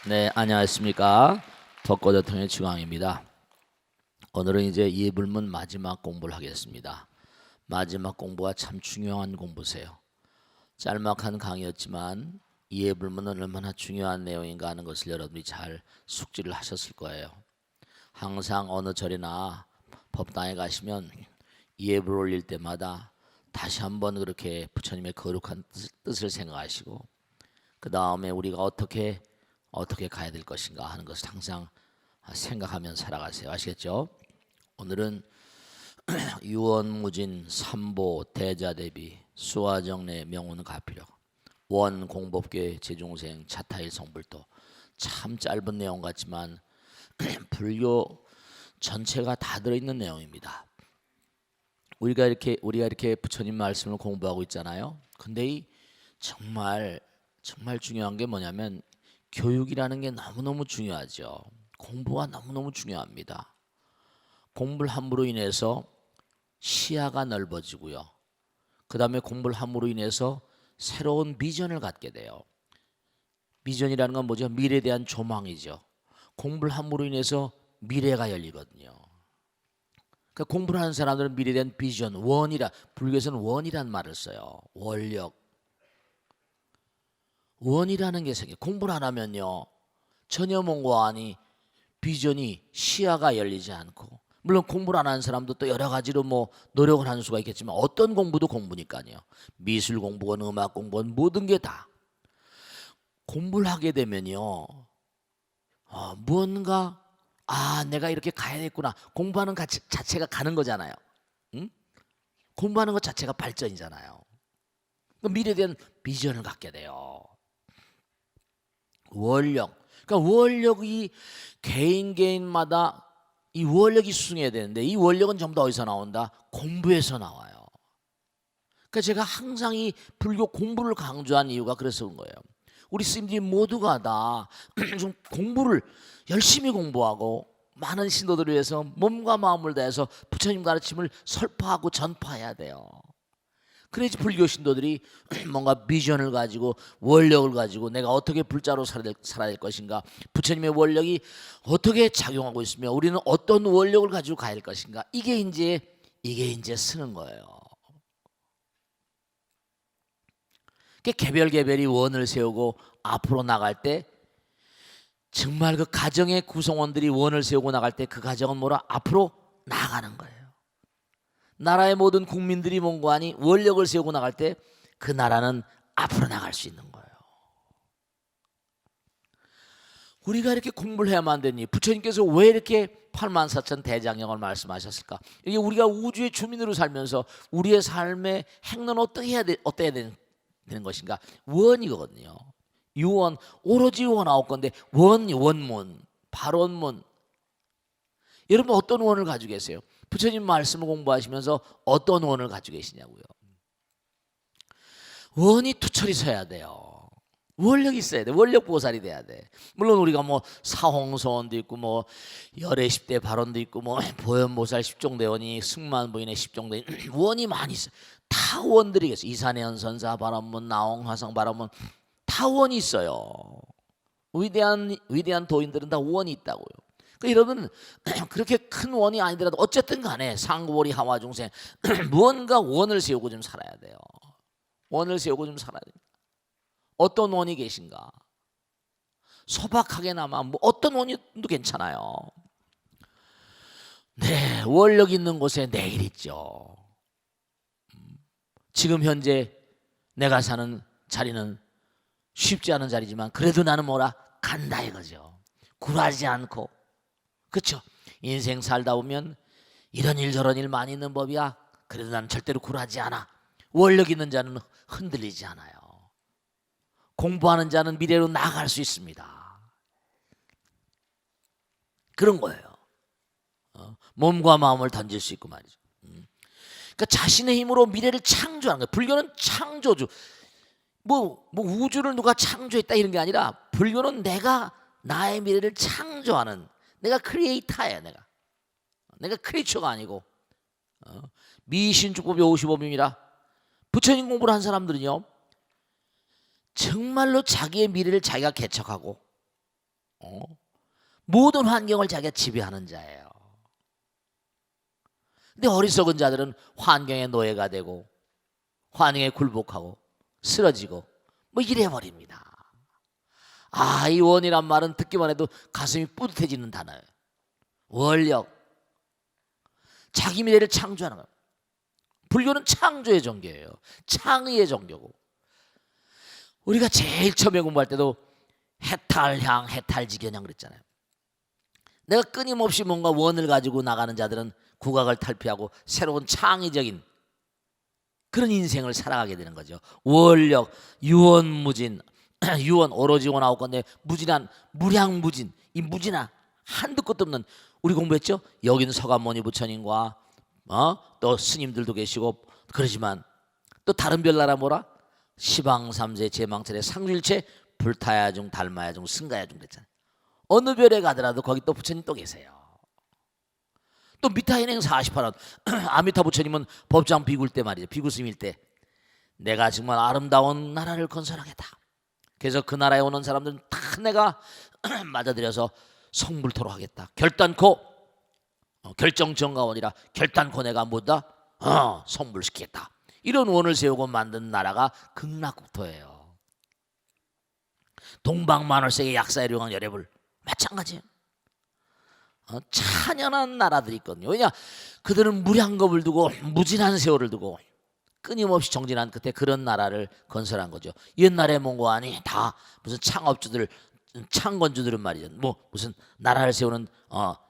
네, 안녕하십니까. 덕거대통의 지광입니다. 오늘은 이제 이해불문 마지막 공부를 하겠습니다. 마지막 공부가 참 중요한 공부세요. 짤막한 강의였지만 이해불문은 얼마나 중요한 내용인가 하는 것을 여러분이 잘 숙지를 하셨을 거예요. 항상 어느 절이나 법당에 가시면 이해불 올릴 때마다 다시 한번 그렇게 부처님의 거룩한 뜻을 생각하시고 그 다음에 우리가 어떻게 가야 될 것인가 하는 것을 항상 생각하면서 살아가세요. 아시겠죠? 오늘은 유언무진 삼보 대자대비 수화정례 명운 가피력 원 공법계 제중생 차타일 성불도 참 짧은 내용 같지만 불교 전체가 다 들어있는 내용입니다. 우리가 이렇게 부처님 말씀을 공부하고 있잖아요. 근데 이 정말 중요한 게 뭐냐면 교육이라는 게 너무너무 중요하죠. 공부가 너무너무 중요합니다. 공부를 함으로 인해서 시야가 넓어지고요. 그 다음에 공부를 함으로 인해서 새로운 비전을 갖게 돼요. 비전이라는 건 뭐죠? 미래에 대한 조망이죠. 공부를 함으로 인해서 미래가 열리거든요. 그러니까 공부를 하는 사람들은 미래에 대한 비전, 원이라, 불교에서는 원이란 말을 써요. 원력. 원이라는 게 생겨. 공부를 안 하면요 전혀 뭔가 아니 비전이 시야가 열리지 않고, 물론 공부를 안 하는 사람도 또 여러 가지로 뭐 노력을 하는 수가 있겠지만 어떤 공부도 공부니까요. 미술 공부건 음악 공부건 모든 게 다 공부를 하게 되면요 무언가 내가 이렇게 가야겠구나. 공부하는 자체가 가는 거잖아요. 응? 공부하는 것 자체가 발전이잖아요. 미래에 대한 비전을 갖게 돼요. 원력. 그러니까 원력이 개인마다 이 원력이 수승해야 되는데 이 원력은 전부 다 어디서 나온다? 공부에서 나와요. 그러니까 제가 항상 이 불교 공부를 강조한 이유가 그래서 그런 거예요. 우리 스님들이 모두가 다 좀 공부를 열심히 공부하고 많은 신도들을 위해서 몸과 마음을 다해서 부처님 가르침을 설파하고 전파해야 돼요. 그래야지 불교 신도들이 뭔가 비전을 가지고 원력을 가지고 내가 어떻게 불자로 살아야 될 것인가, 부처님의 원력이 어떻게 작용하고 있으며 우리는 어떤 원력을 가지고 가야 할 것인가, 이게 이제 쓰는 거예요. 개별이 원을 세우고 앞으로 나갈 때 정말 그 가정의 구성원들이 원을 세우고 나갈 때 그 가정은 뭐라? 앞으로 나가는 거예요. 나라의 모든 국민들이 뭔가 아니 원력을 세우고 나갈 때 그 나라는 앞으로 나갈 수 있는 거예요. 우리가 이렇게 공부를 해야만 되니 부처님께서 왜 이렇게 84,000 대장경을 말씀하셨을까? 이게 우리가 우주의 주민으로 살면서 우리의 삶의 행로는 어때야 되는 것인가? 원이거든요. 유원, 오로지 원아홉 건데 원문, 발원문. 여러분 어떤 원을 가지고 계세요? 부처님 말씀을 공부하시면서 어떤 원을 가지고 계시냐고요. 원이 투철이 서야 돼요. 원력이 있어야 돼. 원력 보살이 돼야 돼. 물론 우리가 뭐 사홍서원도 있고 뭐 열애 10대 발원도 있고 뭐 보현보살 10종대원이 승만부인의 10종대원 원이 많이 있어요. 다 원들이겠어요. 이산의 연선사 발원문, 나홍화성 발원문 다 원이 있어요. 위대한 도인들은 다 원이 있다고요. 그러니까 여러분 그렇게 큰 원이 아니더라도 어쨌든 간에 상고보리 하와중생 무언가 원을 세우고 좀 살아야 돼요. 원을 세우고 좀 살아야 돼요. 어떤 원이 계신가? 소박하게나마 뭐 어떤 원이도 괜찮아요. 네, 원력 있는 곳에 내일 있죠. 지금 현재 내가 사는 자리는 쉽지 않은 자리지만 그래도 나는 뭐라? 간다 이거죠. 굴하지 않고. 그렇죠? 인생 살다 보면 이런 일 저런 일 많이 있는 법이야. 그래도 나는 절대로 굴하지 않아. 원력 있는 자는 흔들리지 않아요. 공부하는 자는 미래로 나아갈 수 있습니다. 그런 거예요. 몸과 마음을 던질 수 있고 말이죠. 그러니까 자신의 힘으로 미래를 창조하는 거예요. 불교는 창조주. 뭐 우주를 누가 창조했다 이런 게 아니라 불교는 내가 나의 미래를 창조하는, 내가 크리에이터예요. 내가 크리처가 아니고 미신주법이 55법입니다. 부처님 공부를 한 사람들은요 정말로 자기의 미래를 자기가 개척하고 어? 모든 환경을 자기가 지배하는 자예요. 근데 어리석은 자들은 환경의 노예가 되고 환경에 굴복하고 쓰러지고 뭐 이래 버립니다. 아, 이 원이란 말은 듣기만 해도 가슴이 뿌듯해지는 단어예요. 원력, 자기 미래를 창조하는 거예요. 불교는 창조의 종교예요. 창의의 종교고, 우리가 제일 처음에 공부할 때도 해탈향, 해탈지견향 그랬잖아요. 내가 끊임없이 뭔가 원을 가지고 나가는 자들은 국악을 탈피하고 새로운 창의적인 그런 인생을 살아가게 되는 거죠. 원력, 유원무진, 유원 오로지 원하고 건데 무진한 무량무진, 이 무진한 한두 끝도 없는, 우리 공부했죠? 여기는 서가모니 부처님과 또 스님들도 계시고 그러지만 또 다른 별나라 뭐라? 시방삼세 제망철의 상주일체 불타야 중 달마야 중 승가야 중 그랬잖아요. 어느 별에 가더라도 거기 또 부처님 또 계세요. 또 미타인행 48원 아미타 부처님은 법장 비굴 때 말이죠. 비구스님일 때 내가 정말 아름다운 나라를 건설하겠다. 그래서 그 나라에 오는 사람들은 다 내가 맞아들여서 성불토록 하겠다. 결단코 결정정가원이라 결단코 내가 뭐다? 성불시키겠다. 이런 원을 세우고 만든 나라가 극락국토예요. 동방만월세계 약사의룡왕 열애불 마찬가지예요. 찬연한 나라들이 있거든요. 왜냐? 그들은 무량겁을 두고 무진한 세월을 두고 끊임없이 정진한 끝에 그런 나라를 건설한 거죠. 옛날에 몽고아니 다 무슨 창업주들, 창건주들은 말이죠. 뭐 무슨 나라를 세우는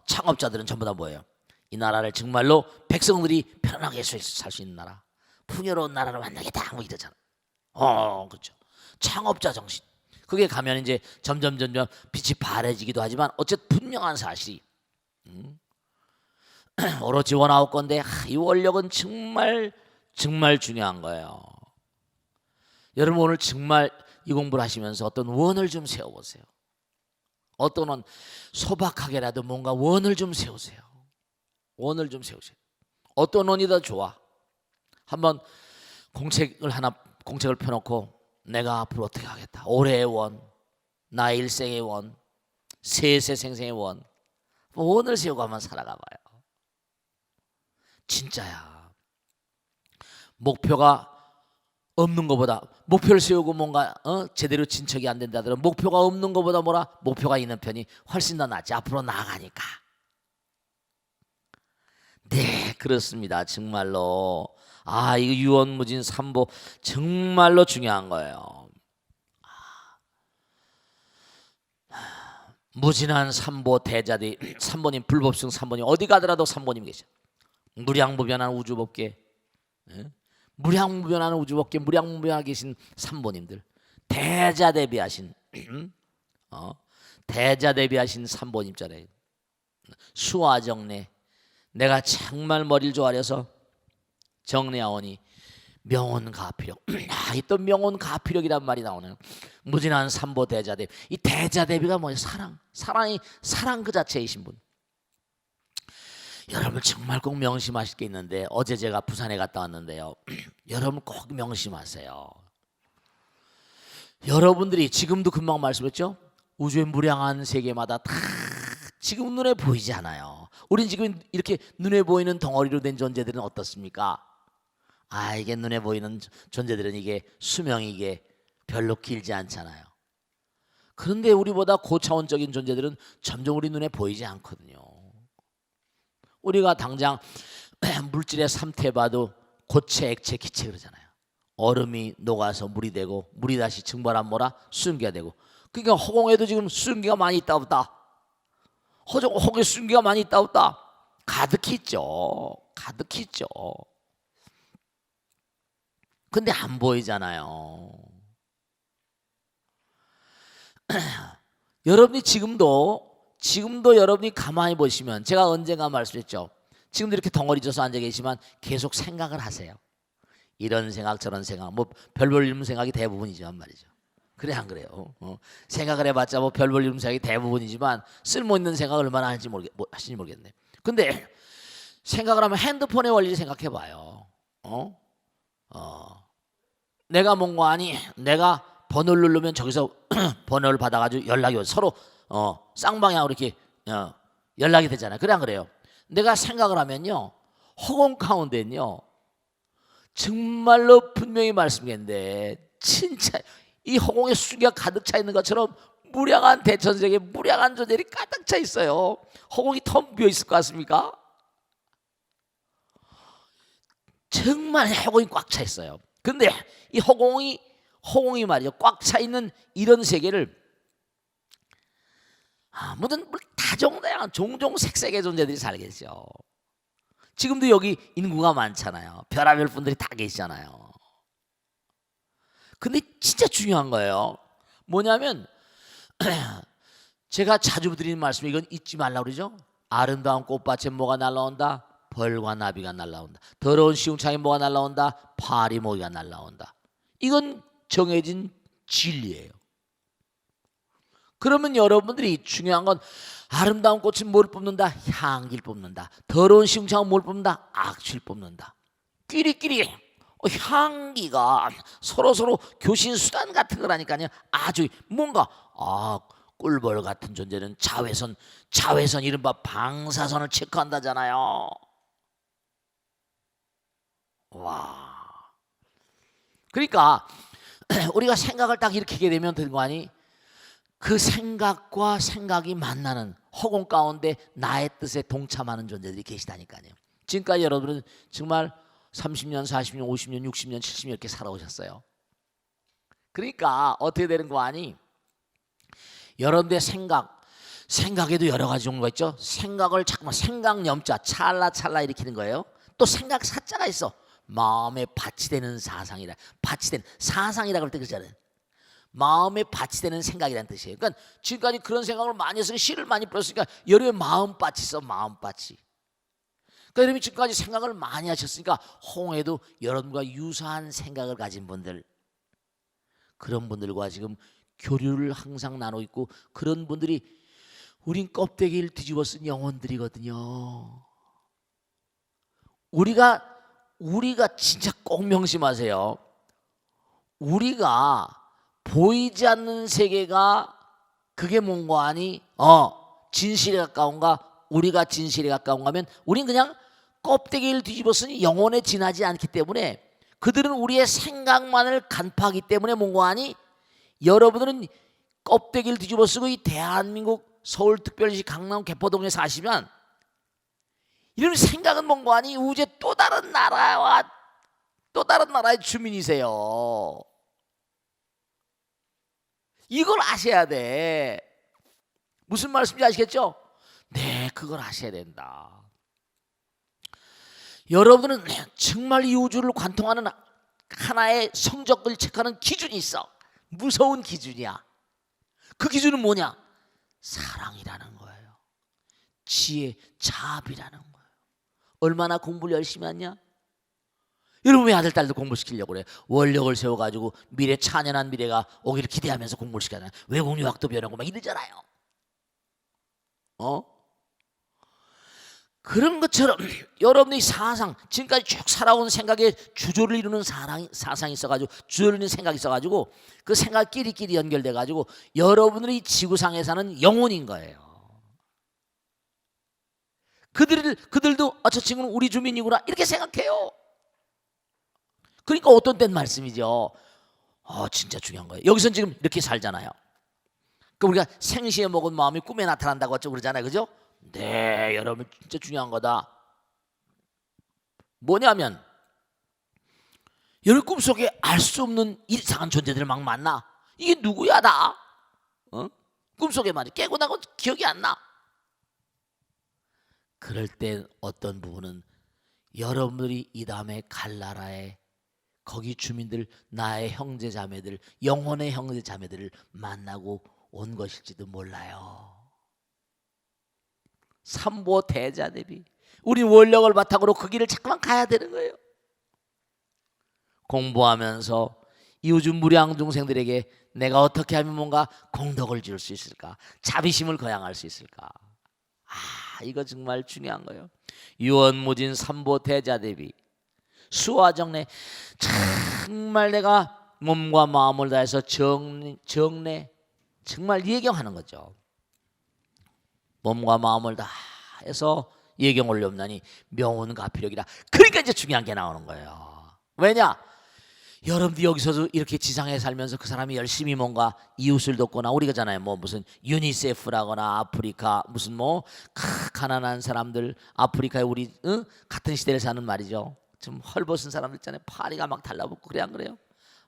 창업자들은 전부 다 뭐예요? 이 나라를 정말로 백성들이 편안하게 살 수 있는 나라, 풍요로운 나라를 만들겠다 뭐 이러잖아. 그렇죠. 창업자 정신. 그게 가면 이제 점점 빛이 바래지기도 하지만 어쨌든 분명한 사실이 오로지 원아웃 건데 이 원력은 정말 중요한 거예요. 여러분 오늘 정말 이 공부를 하시면서 어떤 원을 좀 세워보세요. 어떤 원, 소박하게라도 뭔가 원을 좀 세우세요. 원을 좀 세우세요. 어떤 원이 더 좋아? 한번 공책을 펴놓고 내가 앞으로 어떻게 하겠다. 올해의 원, 나의 일생의 원, 세세 생생의 원, 원을 세우고 한번 살아가 봐요. 진짜야. 목표가 없는 것보다, 목표를 세우고 뭔가 제대로 진척이 안 된다더라. 목표가 없는 것보다 뭐라? 목표가 있는 편이 훨씬 더 낫지. 앞으로 나아가니까. 네, 그렇습니다. 정말로 이거 유원무진 삼보 정말로 중요한 거예요. 무진한 삼보 대자대, 삼보님, 불법승 삼보님, 어디 가더라도 삼보님 계셔. 무량무변한 우주법계, 무량무변한 우주법계, 무량무변하게 계신 삼보님들, 대자대비하신 대자대비하신 삼보님잖아요. 수화정례, 내가 정말 머리를 조아려서 정례하오니 명온가피력. 이 또 명온가피력이란 말이 나오네요. 무진한 삼보 대자대비. 이 대자대비가 뭐예요? 사랑 그 자체이신 분. 여러분 정말 꼭 명심하실 게 있는데, 어제 제가 부산에 갔다 왔는데요. 여러분 꼭 명심하세요. 여러분들이 지금도 금방 말씀했죠? 우주의 무량한 세계마다 다 지금 눈에 보이지 않아요. 우린 지금 이렇게 눈에 보이는 덩어리로 된 존재들은 어떻습니까? 이게 눈에 보이는 존재들은 이게 수명이 이게 별로 길지 않잖아요. 그런데 우리보다 고차원적인 존재들은 점점 우리 눈에 보이지 않거든요. 우리가 당장 물질의 삼태 봐도 고체, 액체, 기체 그러잖아요. 얼음이 녹아서 물이 되고 물이 다시 증발한 뭐라? 수증기가 되고. 그러니까 허공에도 지금 수증기가 많이 있다 없다? 허공에 수증기가 많이 있다 없다? 가득히 있죠. 가득히 있죠. 근데 안 보이잖아요. 여러분이 지금도 여러분이 가만히 보시면, 제가 언젠가 말씀했죠. 지금도 이렇게 덩어리 져서 앉아 계시지만 계속 생각을 하세요. 이런 생각 저런 생각, 뭐 별 볼 일 없는 생각이 대부분이지만 말이죠. 그래 안 그래요? 생각을 해봤자 뭐 별 볼 일 없는 생각이 대부분이지만 쓸모있는 생각을 얼마나 하시는지 모르겠네. 근데 생각을 하면 핸드폰의 원리를 생각해봐요. 내가 뭔가 내가 번호를 누르면 저기서 번호를 받아가지고 연락이 오고 서로 쌍방향으로 이렇게 연락이 되잖아요. 그래 안 그래요? 내가 생각을 하면요, 허공 가운데는요 정말로 분명히 말씀드렸는데 진짜 이 허공에 수기가 가득 차 있는 것처럼 무량한 대천세계 무량한 존재들이 가득 차 있어요. 허공이 텅 비어 있을 것 같습니까? 정말 허공이 꽉 차 있어요. 근데 이 허공이 말이죠, 꽉 차 있는 이런 세계를 아무든 다종다양한 종종색색의 존재들이 살겠죠. 지금도 여기 인구가 많잖아요. 별하별 분들이 다 계시잖아요. 근데 진짜 중요한 거예요. 뭐냐면 제가 자주 드리는 말씀, 이건 잊지 말라고 그러죠. 아름다운 꽃밭에 뭐가 날라온다? 벌과 나비가 날라온다. 더러운 시궁창에 뭐가 날라온다? 파리모기가 날라온다. 이건 정해진 진리예요. 그러면 여러분들이 중요한 건 아름다운 꽃은 뭘 뽑는다? 향기를 뽑는다. 더러운 시궁창은 뭘 뽑는다? 악취를 뽑는다. 끼리끼리 향기가 서로 교신수단 같은 거라니까요. 아주 뭔가 꿀벌 같은 존재는 자외선 이른바 방사선을 체크한다잖아요. 와. 그러니까 우리가 생각을 딱 이렇게 하게 되면 되는 거 아니? 그 생각과 생각이 만나는 허공 가운데 나의 뜻에 동참하는 존재들이 계시다니까요. 지금까지 여러분은 정말 30년, 40년, 50년, 60년, 70년 이렇게 살아오셨어요. 그러니까 어떻게 되는 거 아니? 여러분들의 생각에도 여러 가지 종류가 있죠. 생각을 잠깐만 생각염자 찰나 일으키는 거예요. 또 생각 사자가 있어. 마음에 밭이 되는 사상이라. 밭이 되는 사상이라고 할 때 그러잖아요. 마음에 밭이 되는 생각이라는 뜻이에요. 그러니까 지금까지 그런 생각을 많이 해서 시를 많이 풀었으니까 여러분의 마음밭이 있어. 마음밭이. 그러니까 여러분이 지금까지 생각을 많이 하셨으니까 홍해도 여러분과 유사한 생각을 가진 분들, 그런 분들과 지금 교류를 항상 나누고 있고, 그런 분들이 우린 껍데기를 뒤집어 쓴 영혼들이거든요. 우리가 진짜 꼭 명심하세요. 우리가 보이지 않는 세계가 그게 뭔가 아니? 진실에 가까운가? 우리가 진실에 가까운가 하면 우린 그냥 껍데기를 뒤집어 쓰니 영혼에 지나지 않기 때문에, 그들은 우리의 생각만을 간파하기 때문에 뭔가 아니? 여러분들은 껍데기를 뒤집어 쓰고 이 대한민국 서울특별시 강남 개포동에 사시면 이런 생각은 뭔가 아니? 우주의 또 다른 나라와 또 다른 나라의 주민이세요. 이걸 아셔야 돼. 무슨 말씀인지 아시겠죠? 네, 그걸 아셔야 된다. 여러분은 정말 이 우주를 관통하는 하나의 성적을 체크하는 기준이 있어. 무서운 기준이야. 그 기준은 뭐냐? 사랑이라는 거예요. 지혜, 자비라는 거예요. 얼마나 공부를 열심히 하냐? 여러분 왜 아들, 딸도 공부를 시키려고 그래? 원력을 세워가지고 찬연한 미래가 오기를 기대하면서 공부를 시켜야 되나? 외국 유학도 변하고 막 이러잖아요. 그런 것처럼 여러분의 사상, 지금까지 쭉 살아온 생각에 주조를 이루는 사상이 있어가지고, 주조를 이루는 생각이 있어가지고, 그 생각 끼리끼리 연결돼가지고 여러분들이 지구상에 사는 영혼인 거예요. 그들도 저 친구는 우리 주민이구나 이렇게 생각해요. 그러니까 어떤 땐 말씀이죠. 진짜 중요한 거예요. 여기선 지금 이렇게 살잖아요. 그러니까 우리가 생시에 먹은 마음이 꿈에 나타난다고 어쩌고 그러잖아요. 그죠? 네, 여러분 진짜 중요한 거다. 뭐냐면 여러분 꿈속에 알 수 없는 이상한 존재들을 막 만나. 이게 누구야 다? 꿈속에 말이야. 깨고 나고 기억이 안 나. 그럴 때 어떤 부분은 여러분들이 이 다음에 갈 나라에 거기 주민들, 나의 형제 자매들, 영혼의 형제 자매들을 만나고 온 것일지도 몰라요. 삼보 대자 대비. 우리 원력을 바탕으로 그 길을 자꾸만 가야 되는 거예요. 공부하면서 이 우주 무량 중생들에게 내가 어떻게 하면 뭔가 공덕을 지을 수 있을까? 자비심을 거양할 수 있을까? 이거 정말 중요한 거예요. 유언무진 삼보 대자 대비. 수화정례, 정말 내가 몸과 마음을 다해서 정내 정말 예경하는 거죠. 몸과 마음을 다해서 예경 올려옵나니 명운가피력이라. 그러니까 이제 중요한 게 나오는 거예요. 왜냐? 여러분들 여기서도 이렇게 지상에 살면서 그 사람이 열심히 뭔가 이웃을 돕거나, 우리가잖아요, 뭐 무슨 유니세프라거나 아프리카 무슨 뭐 가난한 사람들, 아프리카에 우리 같은 시대를 사는 말이죠. 좀 헐벗은 사람들 있잖아요. 파리가 막 달라붙고. 그래 안 그래요?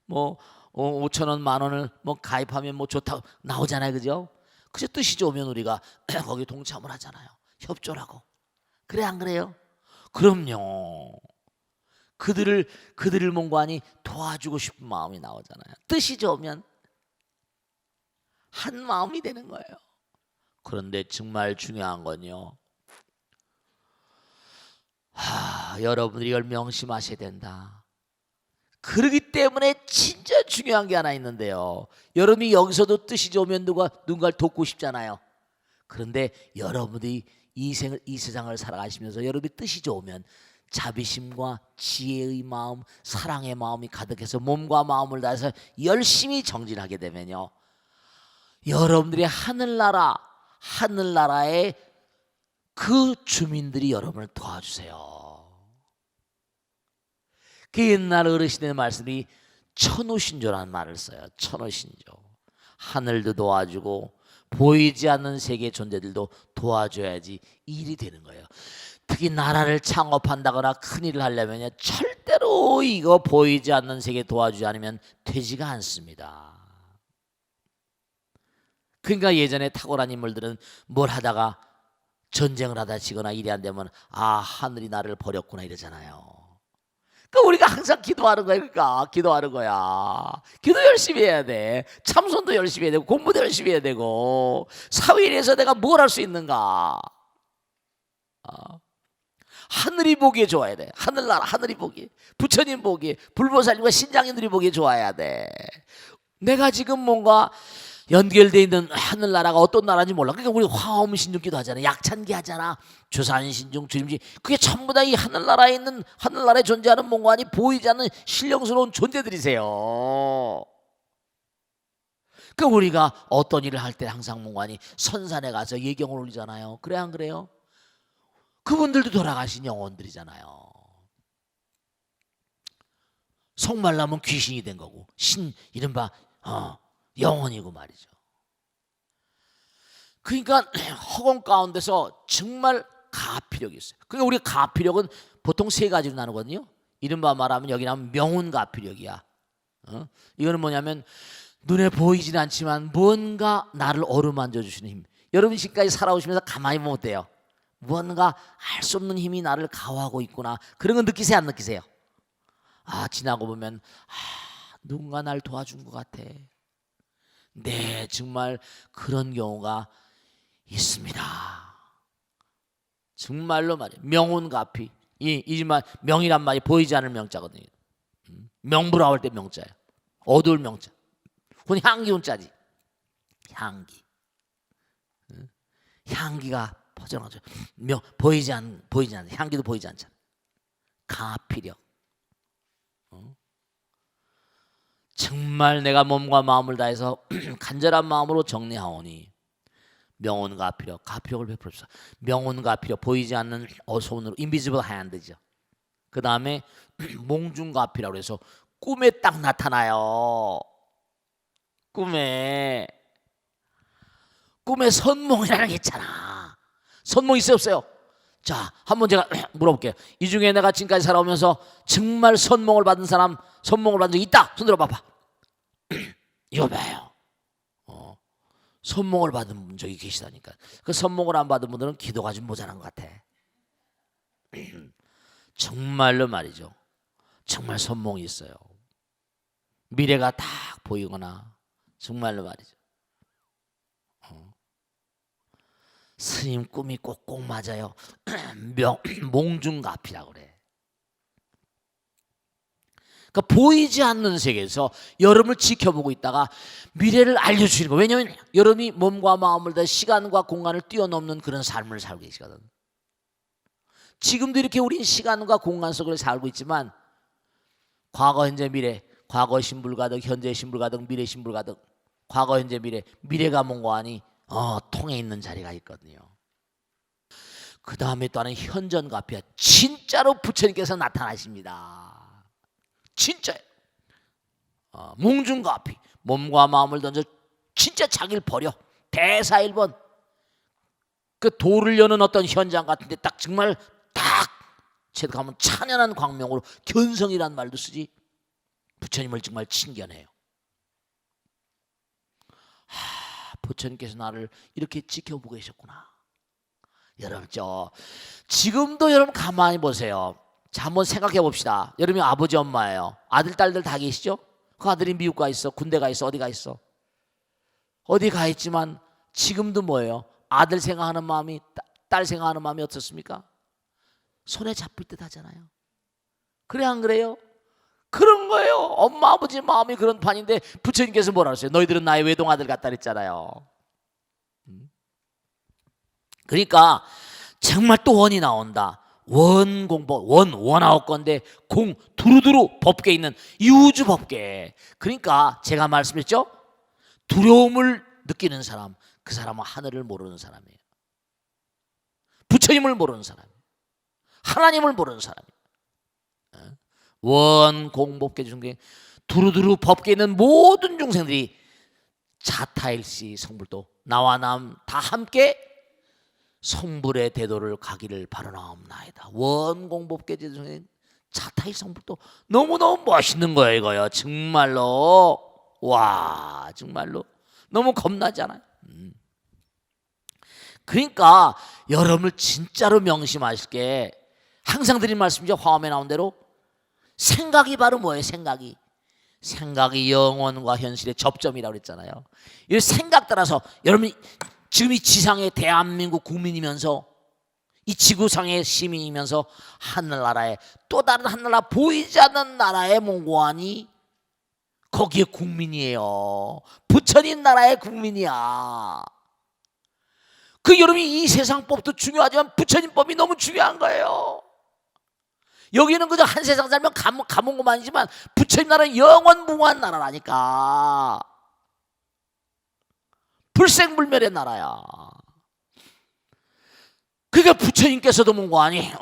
뭐 5천 원, 만 원을 뭐 가입하면 뭐 좋다고 나오잖아요, 그죠? 그저 뜻이 좋으면 우리가 거기 동참을 하잖아요. 협조라고. 그래 안 그래요? 그럼요. 그들을 몽고하니 도와주고 싶은 마음이 나오잖아요. 뜻이 좋으면 한 마음이 되는 거예요. 그런데 정말 중요한 건요, 여러분들이 이걸 명심하셔야 된다. 그러기 때문에 진짜 중요한 게 하나 있는데요, 여러분이 여기서도 뜻이 좋으면 누군가를 돕고 싶잖아요. 그런데 여러분들이 이 세상을 살아가시면서 여러분이 뜻이 좋으면 자비심과 지혜의 마음, 사랑의 마음이 가득해서 몸과 마음을 다해서 열심히 정진하게 되면요, 여러분들의 하늘나라의 그 주민들이 여러분을 도와주세요. 그 옛날 어르신의 말씀이 천우신조라는 말을 써요. 천우신조. 하늘도 도와주고 보이지 않는 세계 존재들도 도와줘야지 일이 되는 거예요. 특히 나라를 창업한다거나 큰 일을 하려면 절대로 이거 보이지 않는 세계 도와주지 않으면 되지가 않습니다. 그러니까 예전에 탁월한 인물들은 뭘 하다가 전쟁을 하다 지거나 일이 안 되면 하늘이 나를 버렸구나 이러잖아요. 그러니까 우리가 항상 기도하는 거야. 그러니까 기도하는 거야. 기도 열심히 해야 돼. 참선도 열심히 해야 되고 공부도 열심히 해야 되고, 사회에서 내가 뭘 할 수 있는가. 하늘이 보기에 좋아야 돼. 하늘나라 하늘이 보기에, 부처님 보기에, 불보살님과 신장님들이 보기에 좋아야 돼. 내가 지금 뭔가 연결되어 있는 하늘나라가 어떤 나라인지 몰라. 그러니까 우리 화엄신중기도 하잖아. 약찬기 하잖아. 주산신중, 주림신. 그게 전부 다 이 하늘나라에 있는, 하늘나라에 존재하는 뭔가 아니 보이지 않는 신령스러운 존재들이세요. 그러니까 우리가 어떤 일을 할 때 항상 뭔가 아니 선산에 가서 예경을 올리잖아요. 그래 안 그래요? 그분들도 돌아가신 영혼들이잖아요. 속말라면 귀신이 된 거고, 이른바 영혼이고 말이죠. 그러니까 허공 가운데서 정말 가피력이 있어요. 그러니까 우리 가피력은 보통 세 가지로 나누거든요. 이른바 말하면 여기 나오면 명운가피력이야. 이거는 뭐냐면 눈에 보이진 않지만 뭔가 나를 어루만져 주시는 힘. 여러분 지금까지 살아오시면서 가만히 보면 어때요? 뭔가 알 수 없는 힘이 나를 가호하고 있구나. 그런 거 느끼세요, 안 느끼세요? 지나고 보면 누군가 날 도와준 것 같아. 네, 정말 그런 경우가 있습니다. 정말로 말이에요. 명운가피. 이지만 명이란 말이 보이지 않을 명자거든요. 명부라고 할 때 명자예요. 어두울 명자. 그건 향기운자지. 향기. 향기가 퍼져나가죠. 보이지 않는 향기도 보이지 않잖아. 가피력. 정말 내가 몸과 마음을 다해서 간절한 마음으로 정리하오니 명운가피력, 가피력을 베풀었어. 명운가피력, 보이지 않는 손으로, invisible hand죠. 그 다음에 몽중가피라고 해서 꿈에 딱 나타나요. 꿈에 선몽이라는 게 있잖아. 선몽 있어요, 없어요? 자, 한번 제가 물어볼게요. 이 중에 내가 지금까지 살아오면서 정말 선몽을 받은 사람, 선몽을 받은 적 있다? 손 들어봐봐. 이거 봐요. 선몽을 받은 적이 계시다니까. 그 선몽을 안 받은 분들은 기도가 좀 모자란 것 같아. 정말로 말이죠. 정말 선몽이 있어요. 미래가 딱 보이거나, 정말로 말이죠. 스님 꿈이 꼭꼭 맞아요. 몽중가피라고 그래. 그러니까 보이지 않는 세계에서 여러분을 지켜보고 있다가 미래를 알려주시는 거예요. 왜냐하면 여러분이 몸과 마음을 다 시간과 공간을 뛰어넘는 그런 삶을 살고 계시거든. 지금도 이렇게 우린 시간과 공간 속에 살고 있지만 과거, 현재, 미래, 과거 신불 가득, 현재 신불 가득, 미래 신불 가득. 과거, 현재, 미래. 미래가 뭔가 하니 통에 있는 자리가 있거든요. 그 다음에 또 하나는 현전가피야. 진짜로 부처님께서 나타나십니다. 진짜요. 몽중가피. 몸과 마음을 던져 진짜 자기를 버려. 대사일번. 그 돌을 여는 어떤 현장 같은데 딱 정말 딱 체득하면 찬연한 광명으로 견성이란 말도 쓰지. 부처님을 정말 친견해요. 부처님께서 나를 이렇게 지켜보고 계셨구나. 여러분 지금도 여러분 가만히 보세요. 자, 한번 생각해 봅시다. 여러분이 아버지 엄마예요. 아들 딸들 다 계시죠? 그 아들이 미국 가 있어, 군대 가 있어, 어디 가 있어. 어디 가 있지만 지금도 뭐예요? 아들 생각하는 마음이, 딸 생각하는 마음이 어떻습니까? 손에 잡힐 듯 하잖아요. 그래 안 그래요? 그런 거예요. 엄마 아버지 마음이 그런 판인데 부처님께서 뭐라 그랬어요? 너희들은 나의 외동아들 같다 그랬잖아요. 그러니까 정말 또 원이 나온다. 원공법, 원아홉 건데 공 두루두루 법계 있는 이우주 법계. 그러니까 제가 말씀했죠. 두려움을 느끼는 사람, 그 사람은 하늘을 모르는 사람이에요. 부처님을 모르는 사람이에요. 하나님을 모르는 사람이에요. 원공법계 중에 두루두루 법계 있는 모든 중생들이 자타일시 성불도 나와 남 다 함께 성불의 대도를 가기를 바라나옵나이다. 원공법계 중에 자타일 성불도 너무너무 멋있는 거예요. 이거요. 정말로 와 정말로 너무 겁나지 않아요? 그러니까 여러분을 진짜로 명심하실 게 항상 드린 말씀이죠. 화엄에 나온 대로 생각이 바로 뭐예요? 생각이 영혼과 현실의 접점이라고 그랬잖아요. 이 생각 따라서 여러분이 지금 이 지상의 대한민국 국민이면서 이 지구상의 시민이면서 하늘나라에 또 다른 하늘나라 보이지 않는 나라의 몽고하니 거기에 국민이에요. 부처님 나라의 국민이야. 그 여러분이 이 세상 법도 중요하지만 부처님 법이 너무 중요한 거예요. 여기는 그저 한 세상 살면 가문 것만이지만 부처님 나라는 영원무궁한 나라라니까. 불생불멸의 나라야. 그러니까 부처님께서도 뭔가 아니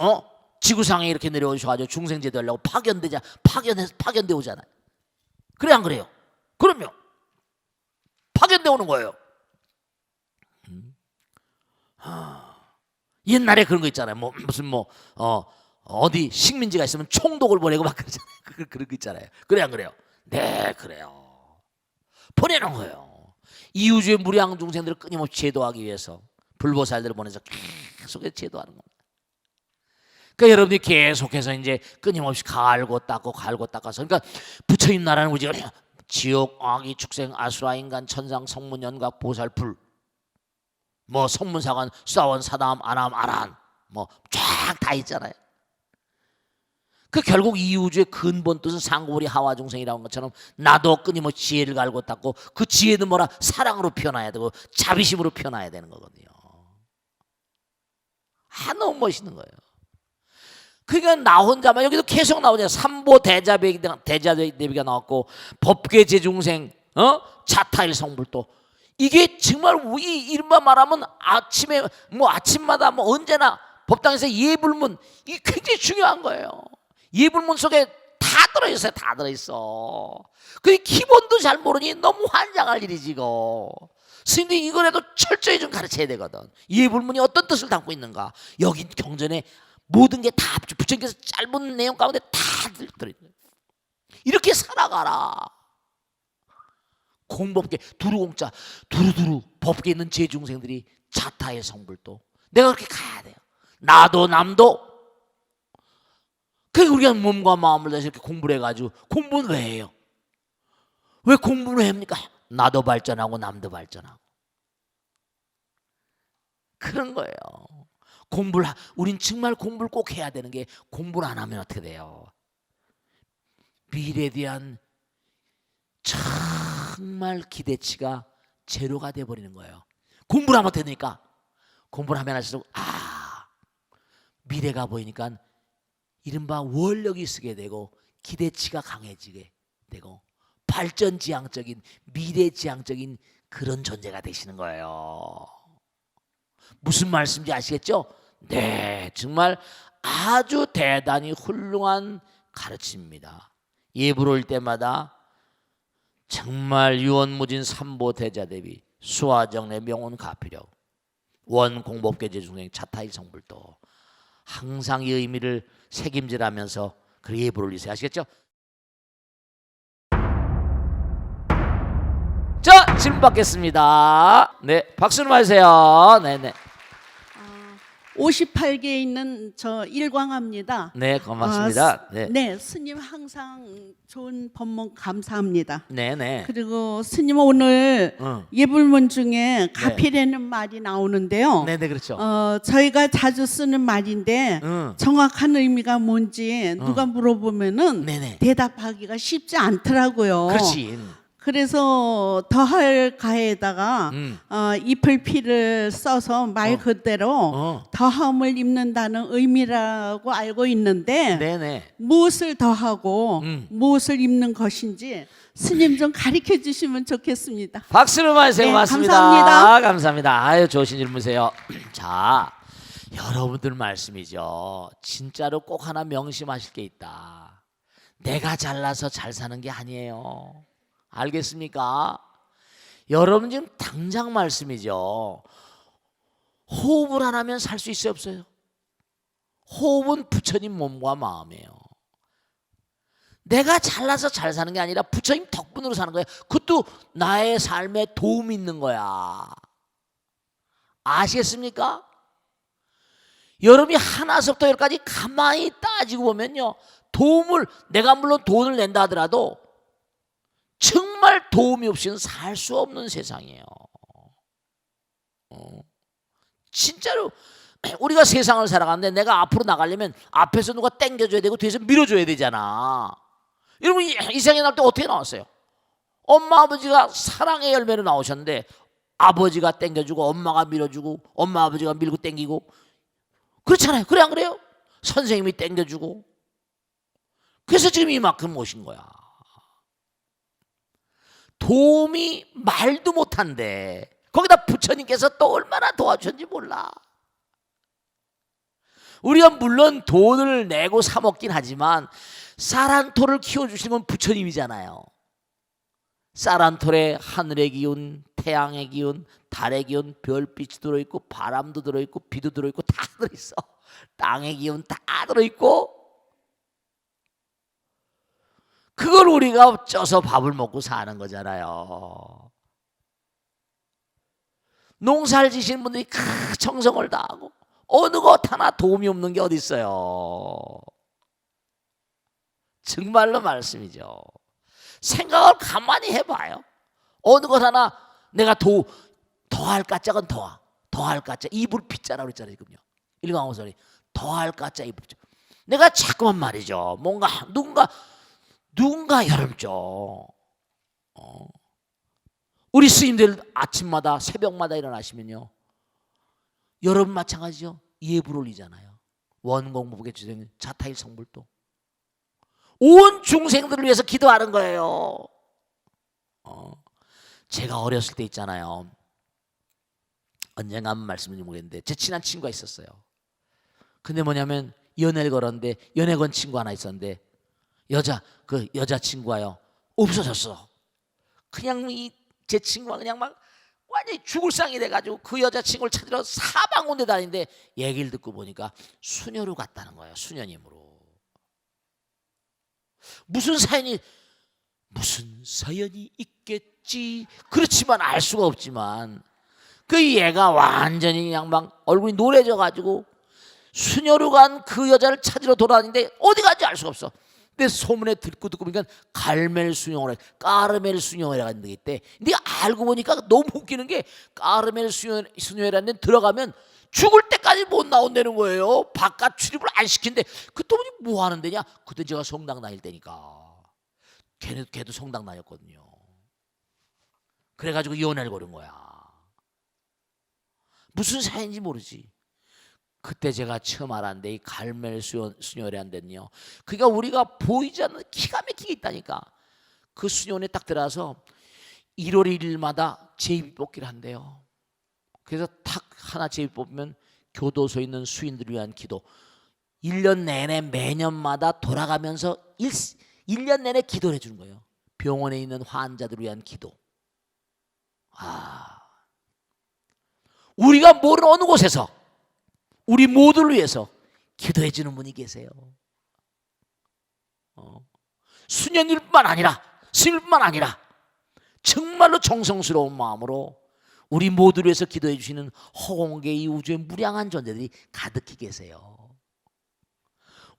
지구상에 이렇게 내려오셔가지고 중생제도 하려고 파견돼 오잖아요. 그래 안 그래요? 그럼요. 파견돼 오는 거예요. 옛날에 그런 거 있잖아요. 무슨 어디 식민지가 있으면 총독을 보내고 막 그러잖아요. 그런 거 있잖아요. 그래 안 그래요? 네 그래요. 보내는 거예요. 이우주의 무량 중생들을 끊임없이 제도하기 위해서 불보살들을 보내서 계속 제도하는 겁니다. 그러니까 여러분들이 계속해서 이제 끊임없이 갈고 닦아서 그러니까 부처님 나라는 우리가 지옥, 악이, 축생, 아수라, 인간, 천상, 성문, 연각, 보살, 불 성문사관, 수사원, 사담, 아람, 아란 쫙 다 있잖아요. 그 결국 이 우주의 근본 뜻은 상고리 하와 중생이라는 것처럼 나도 끊임없이 지혜를 갈고 닦고 그 지혜는 뭐라? 사랑으로 표현해야 되고 자비심으로 표현해야 되는 거거든요. 너무 멋있는 거예요. 그러니까 나 혼자만 여기도 계속 나오잖아요. 삼보 대자대비가 나왔고 법계 제중생 자타일 성불도 이게 정말 이 이른바 말하면 아침에 아침마다 언제나 법당에서 예불문 이게 굉장히 중요한 거예요. 예불문 속에 다 들어있어요. 다 들어있어. 그 기본도 잘 모르니 너무 환장할 일이지 이거. 스님들이 이거라도 철저히 좀 가르쳐야 되거든. 예불문이 어떤 뜻을 담고 있는가. 여기 경전에 모든 게 다 부처님께서 짧은 내용 가운데 다 들어있는. 이렇게 살아가라. 공법계 두루공자 두루두루 법계에 있는 제중생들이 자타의 성불도 내가 그렇게 가야 돼요. 나도 남도. 그러니까 우리가 몸과 마음을 다해서 이렇게 공부를 해가지고 공부는 왜 해요? 왜 공부를 합니까? 나도 발전하고 남도 발전하고 그런 거예요. 우린 정말 공부를 꼭 해야 되는 게 공부를 안 하면 어떻게 돼요? 미래에 대한 정말 기대치가 제로가 돼버리는 거예요. 공부를 하면 되니까 공부를 하면 할수록 미래가 보이니까 이른바 원력이 쓰게 되고 기대치가 강해지게 되고 발전지향적인 미래지향적인 그런 존재가 되시는 거예요. 무슨 말씀인지 아시겠죠? 네, 정말 아주 대단히 훌륭한 가르침입니다. 예불 올 때마다 정말 유언무진 삼보 대자 대비 수화정례 명운 가피력 원 공법계 제중생 차타일 성불도 항상 이 의미를 새김질하면서 그 예불 올리세요. 아시겠죠? 자, 질문 받겠습니다. 네, 박수를 맞으세요. 네네. 58개에 있는 저 일광합니다. 네, 고맙습니다. 네. 네, 스님 항상 좋은 법문 감사합니다. 네네. 그리고 스님 오늘 예불문 중에 가피라는 말이 나오는데요. 네네, 그렇죠. 저희가 자주 쓰는 말인데 정확한 의미가 뭔지 누가 물어보면은 네네. 대답하기가 쉽지 않더라고요. 그렇지. 그래서 더할 가에다가 잎을 피를 써서 말 그대로 더함을 입는다는 의미라고 알고 있는데 네네. 무엇을 더하고 무엇을 입는 것인지 스님 좀 가르쳐 주시면 좋겠습니다. 박수를 맞으세요. 네, 고맙습니다. 감사합니다. 감사합니다. 아유, 좋으신 질문이세요. 자, 여러분들 말씀이죠. 진짜로 꼭 하나 명심하실 게 있다. 내가 잘나서 잘 사는 게 아니에요. 알겠습니까? 여러분 지금 당장 말씀이죠. 호흡을 안 하면 살 수 있어요, 없어요? 호흡은 부처님 몸과 마음이에요. 내가 잘나서 잘 사는 게 아니라 부처님 덕분으로 사는 거예요. 그것도 나의 삶에 도움이 있는 거야. 아시겠습니까? 여러분이 하나서부터 열까지 가만히 따지고 보면요, 도움을, 내가 물론 돈을 낸다 하더라도 정말 도움이 없이는 살 수 없는 세상이에요. 진짜로 우리가 세상을 살아가는데 내가 앞으로 나가려면 앞에서 누가 당겨줘야 되고 뒤에서 밀어줘야 되잖아. 여러분 이 세상에 나올 때 어떻게 나왔어요? 엄마 아버지가 사랑의 열매로 나오셨는데 아버지가 당겨주고 엄마가 밀어주고 엄마 아버지가 밀고 당기고 그렇잖아요. 그래 안 그래요? 선생님이 당겨주고 그래서 지금 이만큼 오신 거야. 도움이 말도 못한데 거기다 부처님께서 또 얼마나 도와주셨는지 몰라. 우리가 물론 돈을 내고 사 먹긴 하지만 쌀한톨을 키워주시는 건 부처님이잖아요. 쌀한톨에 하늘의 기운, 태양의 기운, 달의 기운, 별빛이 들어있고 바람도 들어있고 비도 들어있고 다 들어있어. 땅의 기운 다 들어있고 그걸 우리가 쪄서 밥을 먹고 사는 거잖아요. 농사를 지시는 분들이 큰 정성을 다하고 어느 것 하나 도움이 없는 게 어디 있어요. 정말로 말씀이죠. 생각을 가만히 해봐요. 어느 것 하나 내가 더할 까짝은 더할 까짝 이불 핏자라고 그랬잖아요. 지금요. 일광호설이 더할 까짝 이불 핏자. 내가 자꾸만 말이죠. 뭔가 누군가 여름죠. 우리 스님들 아침마다 새벽마다 일어나시면요. 여러분 마찬가지죠. 예불 올리잖아요. 원공법계 주생 자타일 성불도 온 중생들을 위해서 기도하는 거예요. 제가 어렸을 때 있잖아요. 언젠가 한번 말씀드린 모르겠는데 제 친한 친구가 있었어요. 근데 뭐냐면 연애를 걸었는데 연애 건 친구 하나 있었는데 그 여자친구가요 없어졌어. 그냥 제 친구가 그냥 막 완전히 죽을 상이 돼가지고 그 여자친구를 찾으러 사방운데 다니는데 얘기를 듣고 보니까 수녀로 갔다는 거예요. 수녀님으로. 무슨 사연이 있겠지. 그렇지만 알 수가 없지만 그 얘가 완전히 그냥 막 얼굴이 노래져가지고 수녀로 간 그 여자를 찾으러 돌아다니는데 어디 간지 알 수가 없어. 근데 소문에 듣고 보니까 갈멜 수녀회, 까르멜 수녀회라는 데 있대. 근데 알고 보니까 너무 웃기는 게 까르멜 수녀회라는 데 들어가면 죽을 때까지 못 나온다는 거예요. 바깥 출입을 안 시킨대. 그때 보니 뭐 하는 데냐? 그때 제가 성당 다닐 때니까. 걔도 성당 다녔거든요. 그래가지고 연애를 걸은 거야. 무슨 사연인지 모르지. 그때 제가 처음 알았는데 이 갈멜 수녀회라는 데는요. 그러니까 우리가 보이지 않는 기가 막히게 있다니까. 그 수녀원에 딱 들어가서 1월 1일마다 제비뽑기를 한대요. 그래서 탁 하나 제비 뽑으면 교도소에 있는 수인들을 위한 기도, 1년 내내 매년마다 돌아가면서 1년 내내 기도를 해주는 거예요. 병원에 있는 환자들을 위한 기도. 우리가 모르는 어느 곳에서 우리 모두를 위해서 기도해 주는 분이 계세요. 수녀님뿐만 아니라 스님뿐만 아니라 정말로 정성스러운 마음으로 우리 모두를 위해서 기도해 주시는 허공계 이 우주의 무량한 존재들이 가득히 계세요.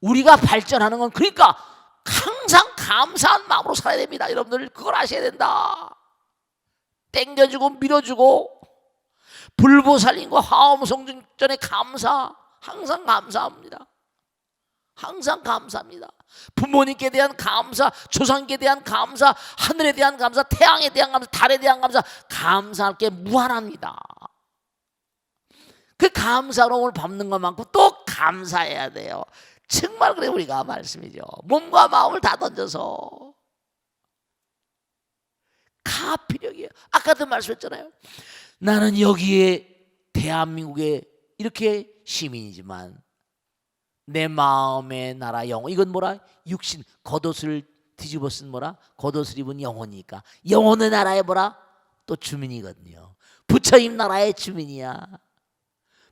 우리가 발전하는 건 그러니까 항상 감사한 마음으로 살아야 됩니다. 여러분들 그걸 아셔야 된다. 땡겨주고 밀어주고 불보살님과 화엄성전에 감사, 항상 감사합니다. 항상 감사합니다. 부모님께 대한 감사, 조상님께 대한 감사, 하늘에 대한 감사, 태양에 대한 감사, 달에 대한 감사, 감사할 게 무한합니다. 그 감사로움을 밟는 것만큼 또 감사해야 돼요. 정말 그래 우리가 말씀이죠. 몸과 마음을 다 던져서 가피력이에요. 아까도 말씀했잖아요. 나는 여기에 대한민국에 이렇게 시민이지만 내 마음의 나라 영혼, 이건 뭐라? 육신, 겉옷을 뒤집어 쓴 뭐라? 겉옷을 입은 영혼이니까 영혼의 나라에 뭐라? 또 주민이거든요. 부처님 나라의 주민이야.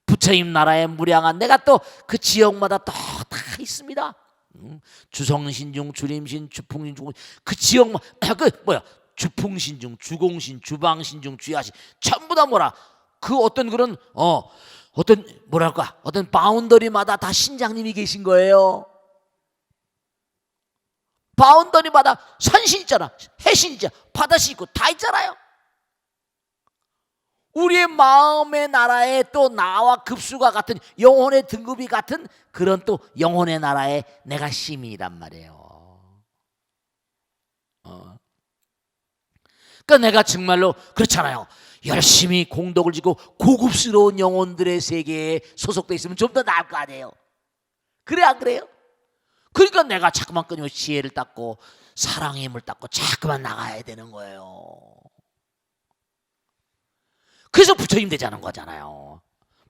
부처님 나라의 무량한 내가 또 그 지역마다 또 다 있습니다. 주성신중, 주림신, 주풍신중, 그 지역만 그 뭐야? 주풍신중, 주공신, 주방신중, 주야신 전부 다 뭐라? 그 어떤 그런 어떤 뭐랄까 어떤 바운더리마다 다 신장님이 계신 거예요. 바운더리마다 산신 있잖아, 해신 있잖아, 바다신 있고 다 있잖아요. 우리의 마음의 나라에 또 나와 급수가 같은 영혼의 등급이 같은 그런 또 영혼의 나라에 내가 시민이란 말이에요. 그러니까 내가 정말로 그렇잖아요. 열심히 공덕을 지고 고급스러운 영혼들의 세계에 소속돼 있으면 좀 더 나을 거 아니에요. 그래 안 그래요? 그러니까 내가 자꾸만 끊임없이 지혜를 닦고 사랑의 힘을 닦고 자꾸만 나가야 되는 거예요. 그래서 부처님 되자는 거잖아요.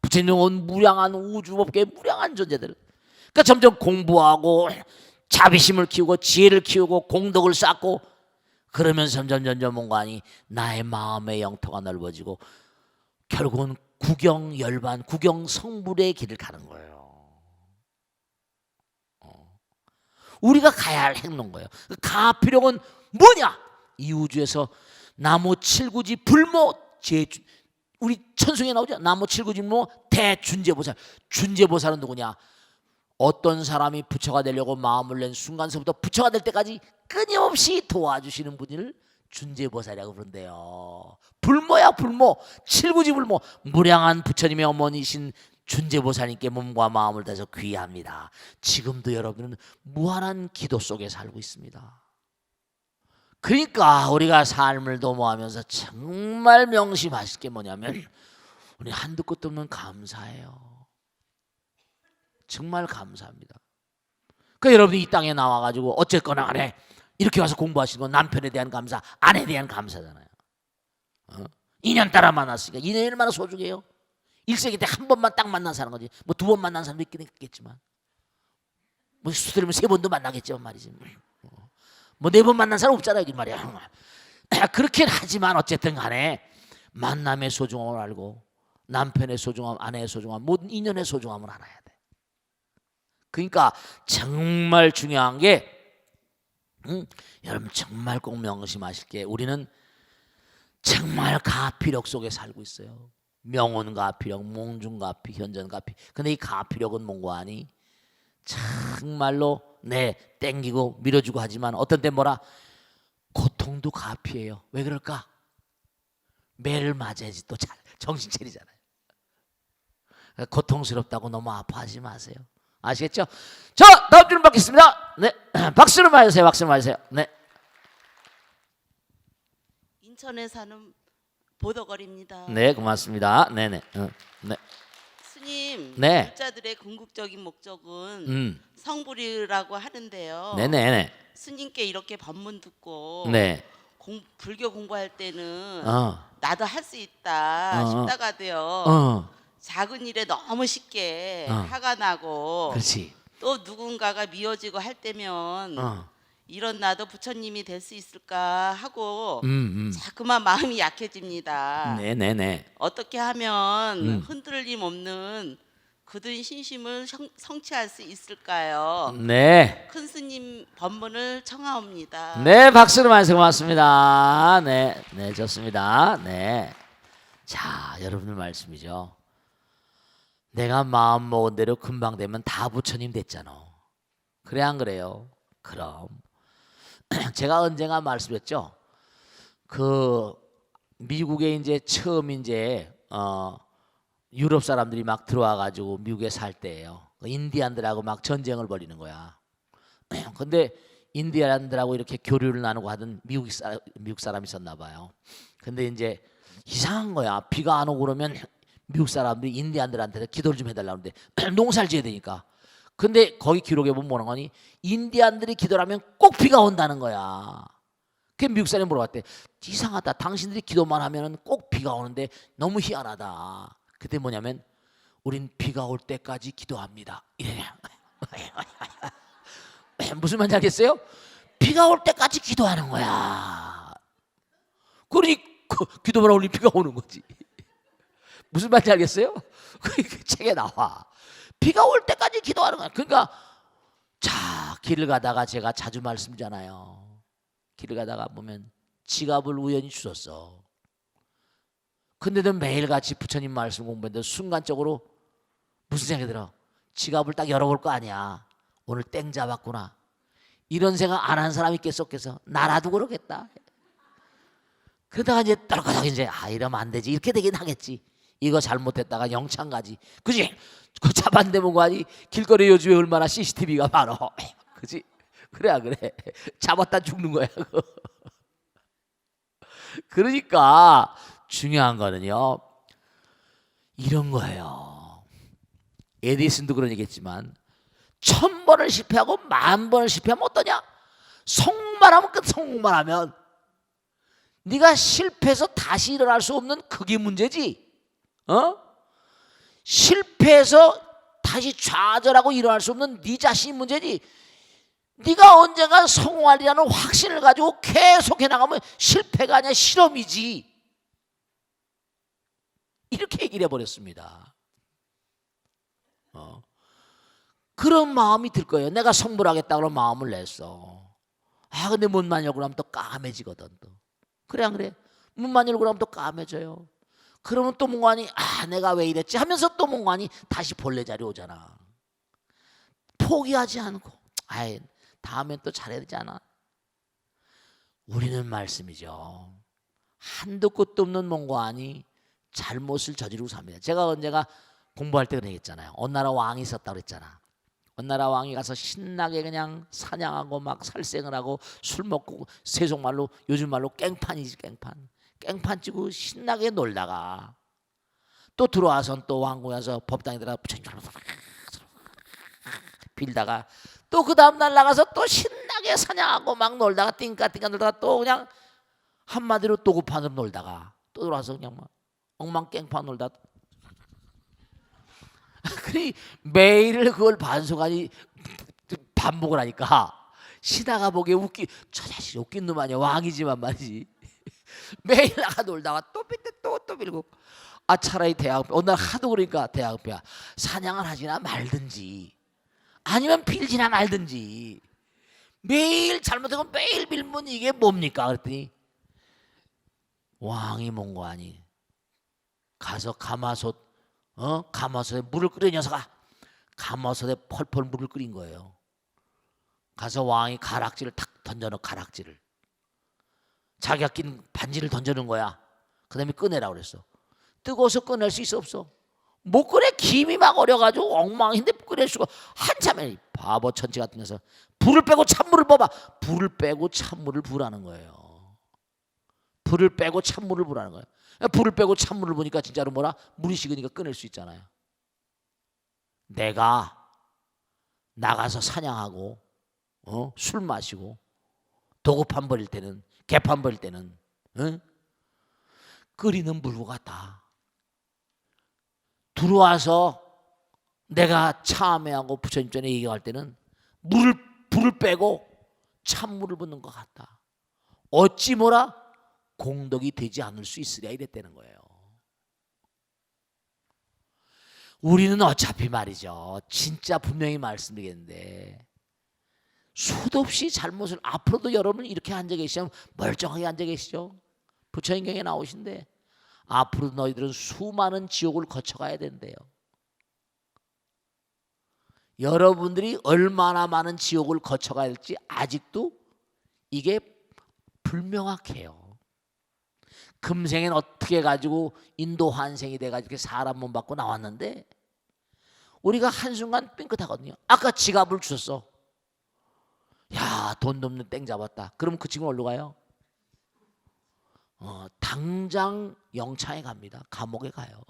부처님은 무량한 우주법계의 무량한 존재들. 그러니까 점점 공부하고 자비심을 키우고 지혜를 키우고 공덕을 쌓고 그러면서 점점 뭔가 하니 나의 마음의 영토가 넓어지고 결국은 구경열반, 구경성불의 길을 가는 거예요. 우리가 가야 할 행로인 거예요. 가피력은 뭐냐? 이 우주에서 나무 칠구지 불모 우리 천성에 나오죠. 나무 칠구지 불모 대준재보살. 준재보살은 누구냐? 어떤 사람이 부처가 되려고 마음을 낸 순간서부터 부처가 될 때까지 끊임없이 도와주시는 분을 준재보살이라고 부른대요. 불모야 불모, 칠구지 불모. 무량한 부처님의 어머니신 준재보살님께 몸과 마음을 다해서 귀합니다. 지금도 여러분은 무한한 기도 속에 살고 있습니다. 그러니까 우리가 삶을 도모하면서 정말 명심하실 게 뭐냐면 우리 한두 끝도 없는 감사예요. 정말 감사합니다. 그러니까 여러분이 이 땅에 나와가지고 어쨌거나 간에 이렇게 와서 공부하시는 건 남편에 대한 감사, 아내에 대한 감사잖아요. 2년 따라 만났으니까 2년이 얼마나 소중해요. 1세기 때 한 번만 딱 만난 사는 거지. 뭐 2번 만난 사람도 있긴 있겠지만 뭐 수들으면 3번도 만나겠지만 말이지. 뭐 4번 만난 사람 없잖아요, 이 말이야. 그렇긴 하지만 어쨌든 간에 만남의 소중함을 알고 남편의 소중함, 아내의 소중함, 모든 인연의 소중함을 알아야 돼. 그러니까 정말 중요한 게 여러분 정말 꼭 명심하실 게 우리는 정말 가피력 속에 살고 있어요. 명운가피력, 몽중가피, 현전가피. 근데 이 가피력은 뭔가 하니 정말로 땡기고 밀어주고 하지만 어떤 때 뭐라 고통도 가피예요. 왜 그럴까? 매를 맞아야지 또 잘 정신 차리잖아요. 고통스럽다고 너무 아파하지 마세요. 아시겠죠? 자, 다음 질문 받겠습니다. 네, 박수를 맞으세요. 박수를 맞으세요. 네. 인천에 사는 보더걸입니다. 네, 고맙습니다. 네네. 네. 스님, 네. 불자들의 궁극적인 목적은 성불이라고 하는데요. 네네네. 스님께 이렇게 법문 듣고 네. 불교 공부할 때는 어. 나도 할 수 있다 싶다가도요. 어. 작은 일에 너무 쉽게 어. 화가 나고 그렇지. 또 누군가가 미워지고 할 때면 이런 나도 부처님이 될 수 있을까 하고 자꾸만 마음이 약해집니다. 네네네. 어떻게 하면 흔들림 없는 굳은 신심을 성취할 수 있을까요? 네. 큰 스님 법문을 청하옵니다. 네, 박수로 만세 고맙습니다. 네, 네, 좋습니다. 네. 자, 여러분들 말씀이죠. 내가 마음 먹은 대로 금방 되면 다 부처님 됐잖아. 그래 안 그래요? 그럼 제가 언젠가 말씀했죠. 그 미국에 이제 처음 이제 유럽 사람들이 막 들어와 가지고 미국에 살 때예요. 인디안들하고 막 전쟁을 벌이는 거야. 근데 인디안들하고 이렇게 교류를 나누고 하던 미국 사람이 있었나 봐요. 근데 이제 이상한 거야. 비가 안 오고 그러면 미국 사람들이 인디안들한테 기도를 좀 해달라고 하는데 농사를 지어야 되니까. 근데 거기 기록에 보면 뭐라고 하니 인디안들이 기도를 하면 꼭 비가 온다는 거야. 그 미국 사람이 물어봤대. 이상하다. 당신들이 기도만 하면 꼭 비가 오는데 너무 희한하다. 그때 뭐냐면 우린 비가 올 때까지 기도합니다. 이래. 무슨 말인지 알겠어요? 비가 올 때까지 기도하는 거야. 그러니 기도만 올리 비가 오는 거지. 무슨 말인지 알겠어요? 그 책에 나와. 비가 올 때까지 기도하는 거야. 그러니까 자, 길을 가다가 제가 자주 말씀드리잖아요. 길을 가다가 보면 지갑을 우연히 주셨어. 근데도 매일같이 부처님 말씀 공부했는데 순간적으로 무슨 생각이 들어? 지갑을 딱 열어볼 거 아니야. 오늘 땡 잡았구나. 이런 생각 안 한 사람이 있겠어? 나라도 그러겠다. 그러다가 이제 떨거덕 이제 이러면 안 되지. 이렇게 되긴 하겠지. 이거 잘못했다가 영창 가지. 그지? 그 잡았는데 뭔가 하니 길거리 요즘에 얼마나 CCTV가 많어. 그지? 그래. 잡았다 죽는 거야. 그러니까 중요한 거는요. 이런 거예요. 에디슨도 그런 얘기했지만 1000번을 실패하고 10,000번을 실패하면 어떠냐? 성공만 끝. 성공만 하면 네가 실패해서 다시 일어날 수 없는 그게 문제지. 실패해서 다시 좌절하고 일어날 수 없는 네 자신이 문제지. 네가 언젠가 성공하리라는 확신을 가지고 계속 해나가면 실패가 아니라 실험이지. 이렇게 얘기를 해버렸습니다. 그런 마음이 들 거예요. 내가 성불하겠다 그런 마음을 냈어. 근데 문만 열고 나면 또 까매지거든. 또. 그래 안 그래? 문만 열고 나면 또 까매져요. 그러면 또 뭔가 하니 내가 왜 이랬지 하면서 또 뭔가 하니 다시 본래 자리 오잖아. 포기하지 않고 다음엔 또 잘해야 되잖아. 우리는 말씀이죠. 한도 끝도 없는 뭔가 하니 잘못을 저지르고 삽니다. 제가 언제가 공부할 때 그런 얘기했잖아요. 어느 나라 왕이 있었다고 그랬잖아. 어느 나라 왕이 가서 신나게 그냥 사냥하고 막 살생을 하고 술 먹고 세속말로 요즘 말로 깽판이지. 깽판 치고 신나게 놀다가 또 들어와서 또 왕궁에 와서 법당에 들어가 빌다가 또 그 다음날 나가서 또 신나게 사냥하고 막 놀다가 띵까 놀다가 또 그냥 한마디로 도구판으로 놀다가 또 들어와서 그냥 막 엉망깽판 놀다가 그리 매일 그걸 반복하니 반복을 하니까 시다가 보기에 저 자식 웃긴 놈 아니야. 왕이지만 말이지. 매일 나가 놀다가 또 빌때 또 빌고 차라리 대학 어느 날 하도 그러니까 대학 앞에 사냥을 하지나 말든지 아니면 빌지나 말든지 매일 잘못하고 매일 빌면 이게 뭡니까? 그랬더니 왕이 뭔거 아니 가서 가마솥에 물을 끓여 녀석아. 가마솥에 펄펄 물을 끓인 거예요. 가서 왕이 가락지를 탁 던져놓은 가락지를 자기가 낀 반지를 던져놓은 거야. 그 다음에 꺼내라고 그랬어. 뜨거워서 꺼낼 수 있어 없어? 못 꺼내. 김이 막 어려가지고 엉망인데 꺼낼 수가 한참에 바보 천치 같은 녀석. 불을 빼고 찬물을 뽑아. 불을 빼고 찬물을 부라는 거예요. 불을 빼고 찬물을 부라는 거예요. 불을 빼고 찬물을 보니까 진짜로 물이 식으니까 꺼낼 수 있잖아요. 내가 나가서 사냥하고 술 마시고 도급판 버릴 때는, 개판 버릴 때는 끓이는 물과 같다. 들어와서 내가 참회하고 부처님 전에 얘기할 때는 불을 빼고 찬물을 붓는 것 같다. 어찌 뭐라 공덕이 되지 않을 수 있으랴 이랬다는 거예요. 우리는 어차피 말이죠, 진짜 분명히 말씀드리겠는데 수도 없이 잘못을, 앞으로도 여러분 이렇게 앉아 계시면 멀쩡하게 앉아 계시죠. 부처님경에 나오신데 앞으로 너희들은 수많은 지옥을 거쳐가야 된대요. 여러분들이 얼마나 많은 지옥을 거쳐가야 할지 아직도 이게 불명확해요. 금생엔 어떻게 해가지고 인도 환생이 돼가지고 사람 몸 받고 나왔는데 우리가 한순간 삥끗하거든요. 아까 지갑을 주셨어. 야, 돈도 없는 땡 잡았다. 그럼 그 친구는 어디로 가요? 당장 영창에 갑니다. 감옥에 가요.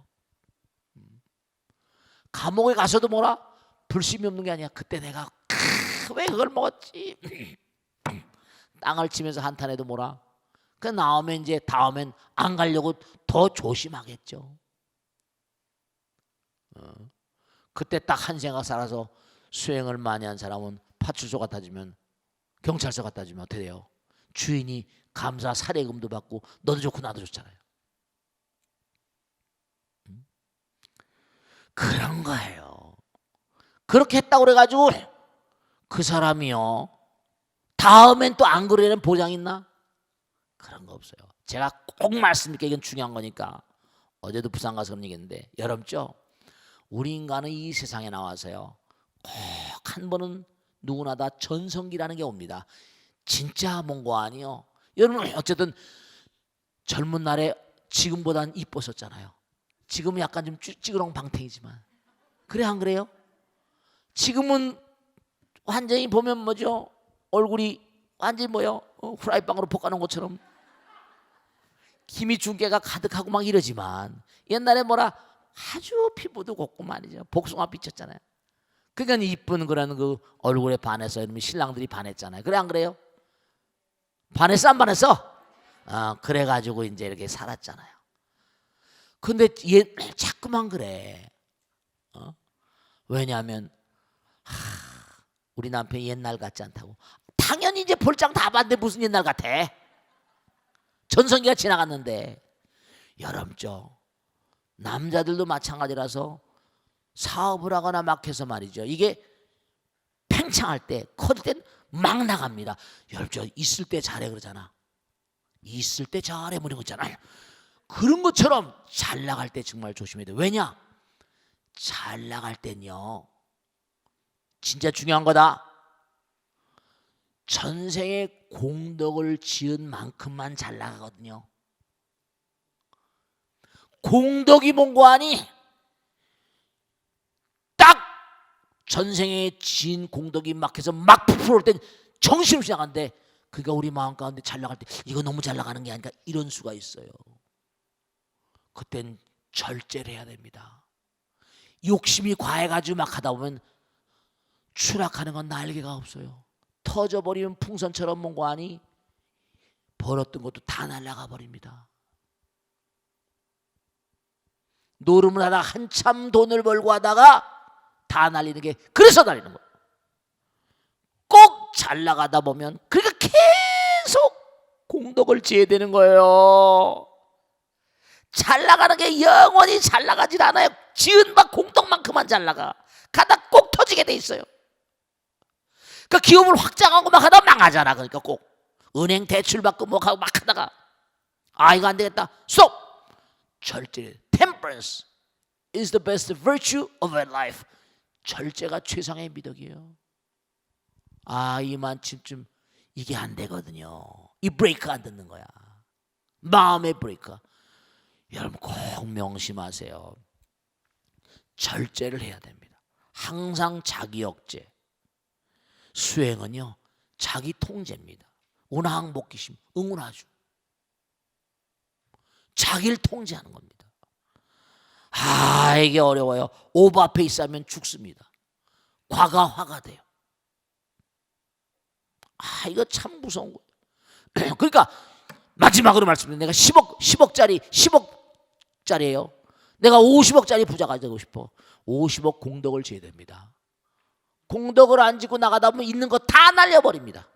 감옥에 가서도 뭐라? 불심이 없는 게 아니야. 그때 내가 왜 그걸 먹었지? 땅을 치면서 한탄해도 뭐라? 그 나오면 이제 다음엔 안 가려고 더 조심하겠죠. 그때 딱 한 생각 살아서 수행을 많이 한 사람은 파출소 갖다 주면, 경찰서 갖다 주면 어떻게 돼요? 주인이 감사 사례금도 받고 너도 좋고 나도 좋잖아요. 그런 거예요. 그렇게 했다고 그래가지고 그 사람이요 다음엔 또 안 그러려는 보장 있나? 그런 거 없어요. 제가 꼭 말씀드릴게요. 이건 중요한 거니까. 어제도 부산 가서 그런 얘기했는데 여러분죠, 우리 인간은 이 세상에 나와서요 꼭 한 번은 누구나 다 전성기라는 게 옵니다. 진짜 뭔고 아니요. 여러분 어쨌든 젊은 날에 지금보단 이뻤었잖아요. 지금은 약간 좀 찌그렁방탱이지만 그래 안 그래요? 지금은 완전히 보면 뭐죠? 얼굴이 완전히 뭐요? 후라이빵으로 볶아놓은 것처럼 김이 중계가 가득하고 막 이러지만 옛날에 뭐라 아주 피부도 곱고 말이죠. 복숭아 비쳤잖아요. 그러니까 이쁜 거라는 그 얼굴에 반해서 이러면 신랑들이 반했잖아요. 그래 안 그래요? 반했어 안 반했어? 그래가지고 이제 이렇게 살았잖아요. 근데 얘 자꾸만 그래. 왜냐하면 우리 남편이 옛날 같지 않다고. 당연히 이제 볼장 다 봤는데 무슨 옛날 같아? 전성기가 지나갔는데. 여러분죠, 남자들도 마찬가지라서 사업을 하거나 막 해서 말이죠, 이게 팽창할 때, 커질 땐 막 나갑니다. 여러분 있을 때 잘해 그러잖아. 있을 때 잘해 그런 거 있잖아요. 그런 것처럼 잘 나갈 때 정말 조심해야 돼. 왜냐? 잘 나갈 땐요 진짜 중요한 거다. 전생에 공덕을 지은 만큼만 잘 나가거든요. 공덕이 뭔고 하니 딱 전생에 지은 공덕이 막 해서 막 부풀어올 땐 정신없이 나간대. 그러니까 우리 마음 가운데 잘 나갈 때 이거 너무 잘 나가는 게 아니라 이런 수가 있어요. 그땐 절제를 해야 됩니다. 욕심이 과해가지고 막 하다 보면 추락하는 건 날개가 없어요. 터져버리면 풍선처럼 뭔고 하니 벌었던 것도 다 날아가 버립니다. 노름을 하다가 한참 돈을 벌고 하다가 다 날리는 게 그래서 날리는 거예요. 꼭 잘 나가다 보면 그러니까 계속 공덕을 지어야 되는 거예요. 잘 나가는 게 영원히 잘 나가질 않아요. 지은 바 공덕만큼만 잘 나가. 가다 꼭 터지게 돼 있어요. 그러니까 기업을 확장하고 막 하다 망하잖아. 그러니까 꼭 은행 대출 받고 뭐 하고 막 하다가 이거 안 되겠다. 스톱. 절제. Temperance is the best virtue of our life. 절제가 최상의 미덕이에요. 이만쯤 이게 안 되거든요. 이 브레이크 안 듣는 거야. 마음의 브레이크. 여러분 꼭 명심하세요. 절제를 해야 됩니다. 항상 자기 억제. 수행은요 자기 통제입니다. 운항복귀심, 응운하주. 자기를 통제하는 겁니다. 나에게 어려워요. 오버페이스 하면 죽습니다. 과가화가 돼요. 이거 참 무서운 거예요. 그러니까 마지막으로 말씀드린 내가 10억짜리예요. 내가 50억짜리 부자가 되고 싶어. 50억 공덕을 지어야 됩니다. 공덕을 안 지고 나가다 보면 있는 거 다 날려버립니다.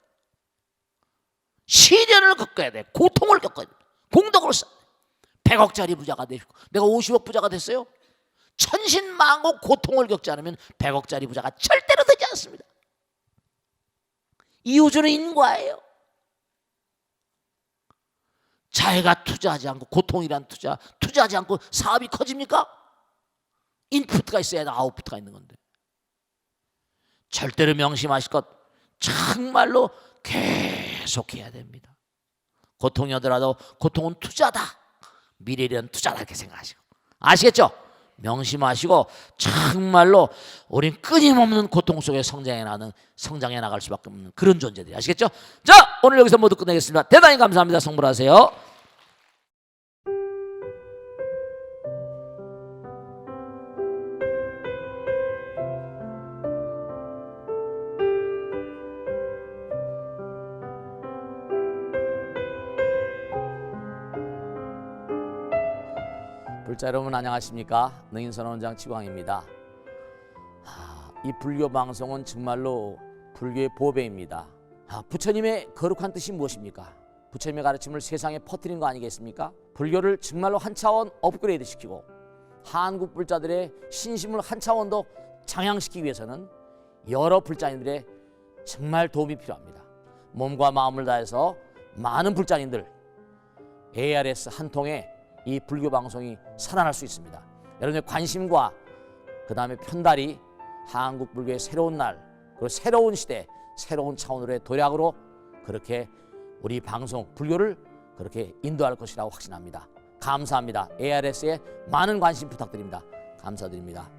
시련을 겪어야 돼. 고통을 겪어야 돼. 공덕으로 쌓아야 돼. 100억짜리 부자가 되고 내가 50억 부자가 됐어요. 천신만고 고통을 겪지 않으면 100억짜리 부자가 절대로 되지 않습니다. 이우주는 인과예요. 자기가 투자하지 않고 고통이란 투자하지 않고 사업이 커집니까? 인풋가 있어야 아웃풋가 있는 건데. 절대로 명심하실 것 정말로 계속해야 됩니다. 고통이 오더라도 고통은 투자다. 미래는 투자다 이렇게 생각하시고 아시겠죠? 명심하시고 정말로 우린 끊임없는 고통 속에 성장해 나갈 수밖에 없는 그런 존재들이 아시겠죠? 자, 오늘 여기서 모두 끝내겠습니다. 대단히 감사합니다. 성불하세요. 불자 여러분 안녕하십니까? 능인선언원장 지광입니다. 이 불교 방송은 정말로 불교의 보배입니다. 부처님의 거룩한 뜻이 무엇입니까? 부처님의 가르침을 세상에 퍼뜨린 거 아니겠습니까? 불교를 정말로 한 차원 업그레이드 시키고 한국 불자들의 신심을 한 차원 더 장양시키기 위해서는 여러 불자님들의 정말 도움이 필요합니다. 몸과 마음을 다해서 많은 불자님들 ARS 한 통에 이 불교 방송이 살아날 수 있습니다. 여러분의 관심과 그 다음에 편달이 한국 불교의 새로운 날, 그리고 새로운 시대, 새로운 차원으로의 도약으로 그렇게 우리 방송 불교를 그렇게 인도할 것이라고 확신합니다. 감사합니다. ARS에 많은 관심 부탁드립니다. 감사드립니다.